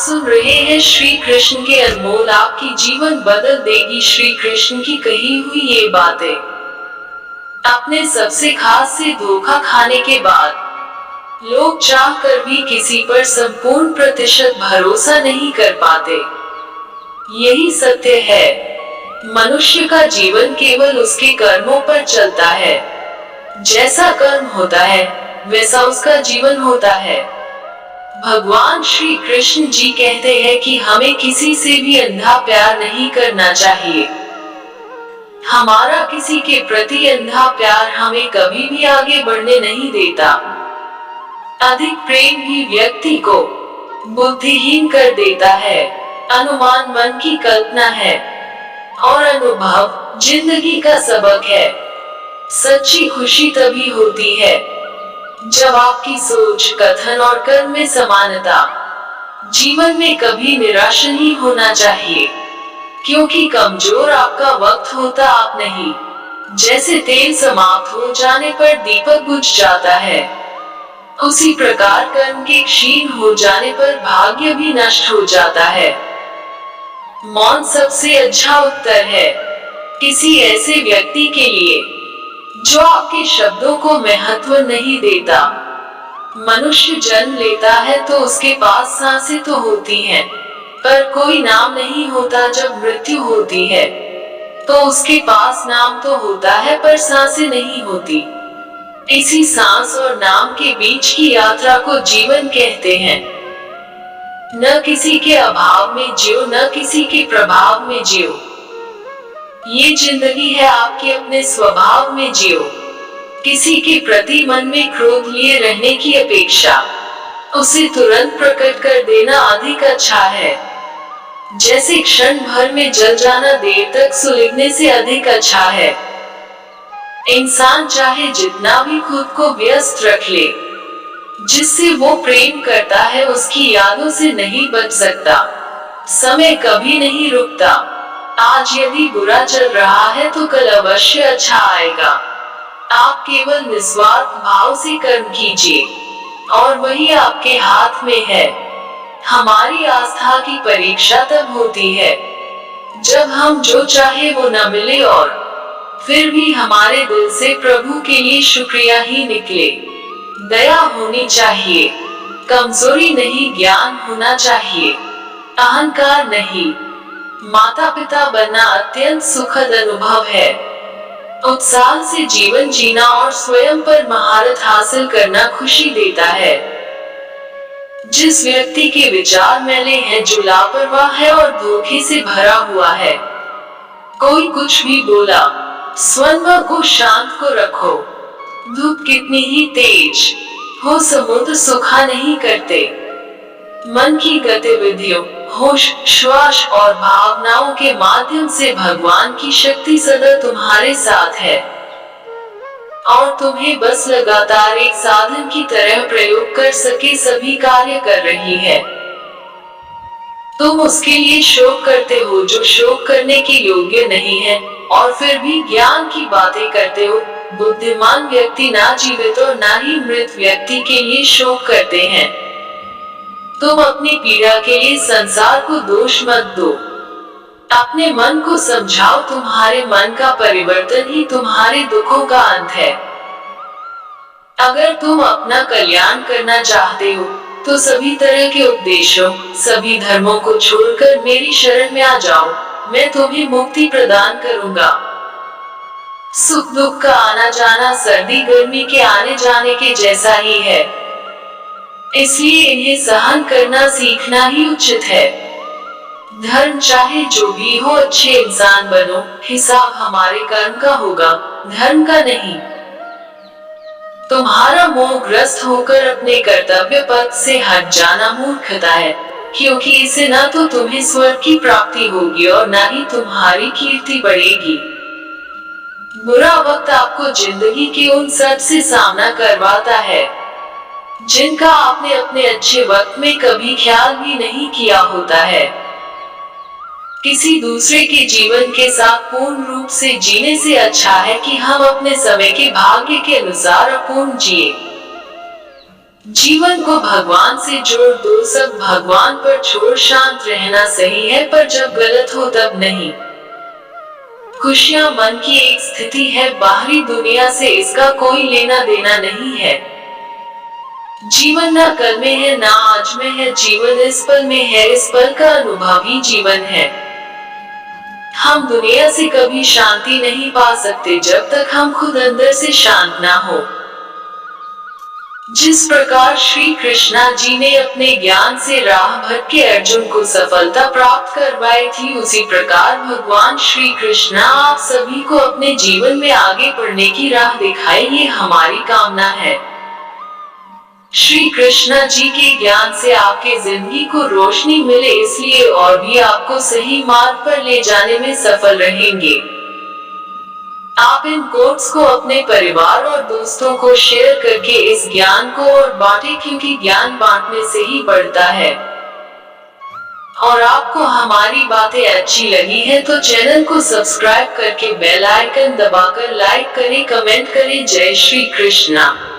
सुन रहे हैं श्री कृष्ण के अनमोल आपकी जीवन बदल देगी श्री कृष्ण की कही हुई ये बातें। अपने सबसे खास से धोखा खाने के बाद लोग चाह कर भी किसी पर संपूर्ण प्रतिशत भरोसा नहीं कर पाते। यही सत्य है। मनुष्य का जीवन केवल उसके कर्मों पर चलता है। जैसा कर्म होता है वैसा उसका जीवन होता है। भगवान श्री कृष्ण जी कहते हैं कि हमें किसी से भी अंधा प्यार नहीं करना चाहिए। हमारा किसी के प्रति अंधा प्यार हमें कभी भी आगे बढ़ने नहीं देता। अधिक प्रेम भी व्यक्ति को बुद्धिहीन कर देता है। अनुमान मन की कल्पना है और अनुभव जिंदगी का सबक है। सच्ची खुशी तभी होती है जब आपकी सोच, कथन और कर्म में समानता। जीवन में कभी निराश नहीं होना चाहिए, क्योंकि कमजोर आपका वक्त होता आप नहीं। जैसे तेल समाप्त हो जाने पर दीपक बुझ जाता है, उसी प्रकार कर्म के क्षीण हो जाने पर भाग्य भी नष्ट हो जाता है। मौन सबसे अच्छा उत्तर है किसी ऐसे व्यक्ति के लिए जो आपके शब्दों को महत्व नहीं देता। मनुष्य जन्म लेता है तो उसके पास सांसें तो होती हैं, पर कोई नाम नहीं होता। जब मृत्यु होती है तो उसके पास नाम तो होता है पर सांसें नहीं होती। इसी सांस और नाम के बीच की यात्रा को जीवन कहते हैं। न किसी के अभाव में जियो, न किसी के प्रभाव में जियो। ये जिंदगी है आपके अपने स्वभाव में जियो। किसी के प्रति मन में क्रोध लिए रहने की अपेक्षा उसे तुरंत प्रकट कर देना अधिक अच्छा है। जैसे क्षण भर में जल जाना देर तक सुलगने से अधिक अच्छा है। इंसान चाहे जितना भी खुद को व्यस्त रख ले, जिससे वो प्रेम करता है उसकी यादों से नहीं बच सकता। समय कभी नहीं रुकता। आज यदि बुरा चल रहा है तो कल अवश्य अच्छा आएगा। आप केवल निस्वार्थ भाव से कर्म कीजिए और वही आपके हाथ में है। हमारी आस्था की परीक्षा तब होती है जब हम जो चाहे वो न मिले और फिर भी हमारे दिल से प्रभु के लिए शुक्रिया ही निकले। दया होनी चाहिए, कमजोरी नहीं, ज्ञान होना चाहिए, अहंकार नहीं। माता पिता बनना अत्यंत सुखद अनुभव है। उत्साह से जीवन जीना और स्वयं पर महारत हासिल करना खुशी देता है। जिस व्यक्ति के विचार मैले हैं, जो लापरवाह है और धोखे से भरा हुआ है, कोई कुछ भी बोला, स्वयं को शांत को रखो। धूप कितनी ही तेज हो समुद्र सुखा नहीं करते। मन की गतिविधियों, होश, श्वास और भावनाओं के माध्यम से भगवान की शक्ति सदा तुम्हारे साथ है और तुम्हें बस लगातार एक साधन की तरह प्रयोग कर सके सभी कार्य कर रही है। तुम उसके लिए शोक करते हो जो शोक करने के योग्य नहीं है और फिर भी ज्ञान की बातें करते हो। बुद्धिमान व्यक्ति ना जीवित और ना ही मृत व्यक्ति के लिए शोक करते हैं। तुम अपनी पीड़ा के लिए संसार को दोष मत दो। अपने मन को समझाओ, तुम्हारे मन का परिवर्तन ही तुम्हारे दुखों का अंत है। अगर तुम अपना कल्याण करना चाहते हो तो सभी तरह के उपदेशों, सभी धर्मों को छोड़कर मेरी शरण में आ जाओ। मैं तुम्हें मुक्ति प्रदान करूंगा। सुख दुख का आना जाना सर्दी गर्मी के आने जाने के जैसा ही है, इसलिए इन्हें सहन करना सीखना ही उचित है। धर्म चाहे जो भी हो, अच्छे इंसान बनो। हिसाब हमारे कर्म का होगा, धर्म का नहीं। तुम्हारा मोहग्रस्त होकर अपने कर्तव्य पथ से हट जाना मूर्खता है, क्योंकि इससे न तो तुम्हें स्वर्ग की प्राप्ति होगी और न ही तुम्हारी कीर्ति बढ़ेगी। बुरा वक्त आपको जिंदगी के उन सब से सामना करवाता है जिनका आपने अपने अच्छे वक्त में कभी ख्याल भी नहीं किया होता है। किसी दूसरे के जीवन के साथ पूर्ण रूप से जीने से अच्छा है कि हम अपने समय के भाग्य के अनुसार अपूर्ण जिए। जीवन को भगवान से जोड़ दो, सब भगवान पर छोड़, शांत रहना सही है पर जब गलत हो तब नहीं। खुशियां मन की एक स्थिति है, बाहरी दुनिया से इसका कोई लेना देना नहीं है। जीवन ना कल में है ना आज में है, जीवन इस पल में है, इस पल का अनुभव ही जीवन है। हम दुनिया से कभी शांति नहीं पा सकते जब तक हम खुद अंदर से शांत ना हो। जिस प्रकार श्री कृष्णा जी ने अपने ज्ञान से राह भटके के अर्जुन को सफलता प्राप्त करवाई थी, उसी प्रकार भगवान श्री कृष्णा आप सभी को अपने जीवन में आगे बढ़ने की राह दिखाए, ये हमारी कामना है। श्री कृष्णा जी के ज्ञान से आपके जिंदगी को रोशनी मिले, इसलिए और भी आपको सही मार्ग पर ले जाने में सफल रहेंगे। आप इन कोट्स को अपने परिवार और दोस्तों को शेयर करके इस ज्ञान को और बांटे, क्योंकि ज्ञान बांटने से ही बढ़ता है। और आपको हमारी बातें अच्छी लगी है तो चैनल को सब्सक्राइब करके बेल आइकन दबाकर लाइक करें, कमेंट करें। जय श्री कृष्णा।